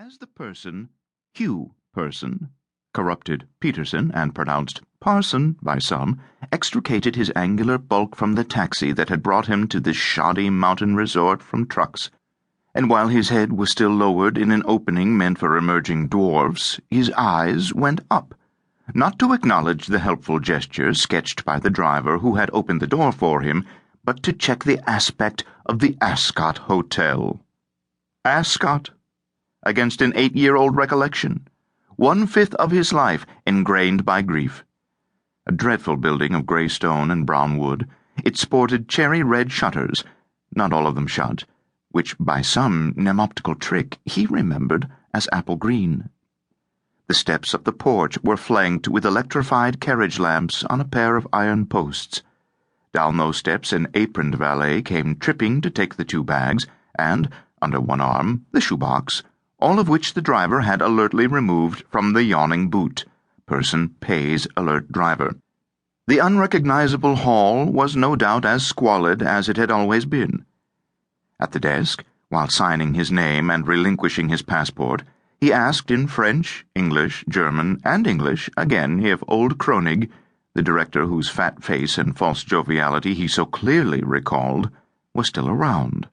As the person, Hugh Person, corrupted Peterson and pronounced Parson by some, extricated his angular bulk from the taxi that had brought him to this shoddy mountain resort from trucks, and while his head was still lowered in an opening meant for emerging dwarfs, his eyes went up, not to acknowledge the helpful gesture sketched by the driver who had opened the door for him, but to check the aspect of the Ascot Hotel. Ascot? Against an 8-year-old recollection, 1/5 of his life ingrained by grief. A dreadful building of grey stone and brown wood, it sported cherry-red shutters, not all of them shut, which by some mnemoptical trick he remembered as apple green. The steps of the porch were flanked with electrified carriage lamps on a pair of iron posts. Down those steps an aproned valet came tripping to take the 2 bags, and, under one arm, the shoebox, all of which the driver had alertly removed from the yawning boot. Person pays alert driver. The unrecognizable hall was no doubt as squalid as it had always been. At the desk, while signing his name and relinquishing his passport, he asked in French, English, German, and English again if old Kronig, the director whose fat face and false joviality he so clearly recalled, was still around.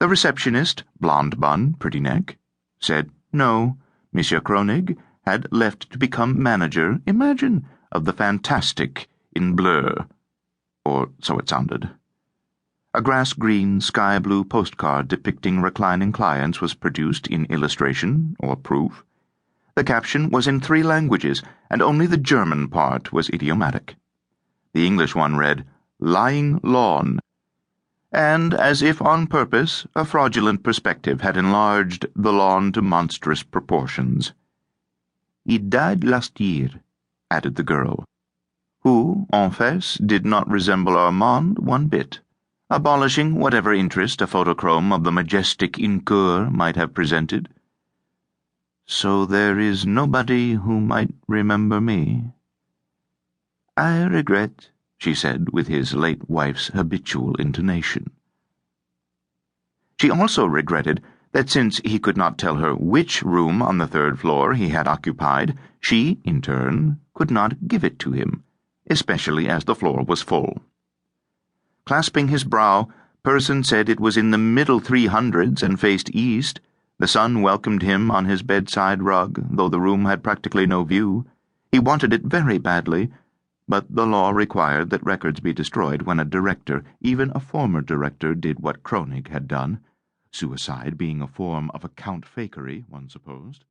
The receptionist, blonde bun, pretty neck, said no, Monsieur Kronig had left to become manager, imagine, of the fantastic in bleu, or so it sounded. A grass-green, sky-blue postcard depicting reclining clients was produced in illustration or proof. The caption was in 3 languages, and only the German part was idiomatic. The English one read, "Lying Lawn," and, as if on purpose, a fraudulent perspective had enlarged the lawn to monstrous proportions. "He died last year," added the girl, who, en face, did not resemble Armande one bit, abolishing whatever interest a photochrome of the majestic in coeur might have presented. "So there is nobody who might remember me?" "I regret," she said with his late wife's habitual intonation. She also regretted that since he could not tell her which room on the 3rd floor he had occupied, she, in turn, could not give it to him, especially as the floor was full. Clasping his brow, Person said it was in the middle 300s and faced east. The sun welcomed him on his bedside rug, though the room had practically no view. He wanted it very badly, but the law required that records be destroyed when a director, even a former director, did what Kronig had done, suicide being a form of account fakery, one supposed.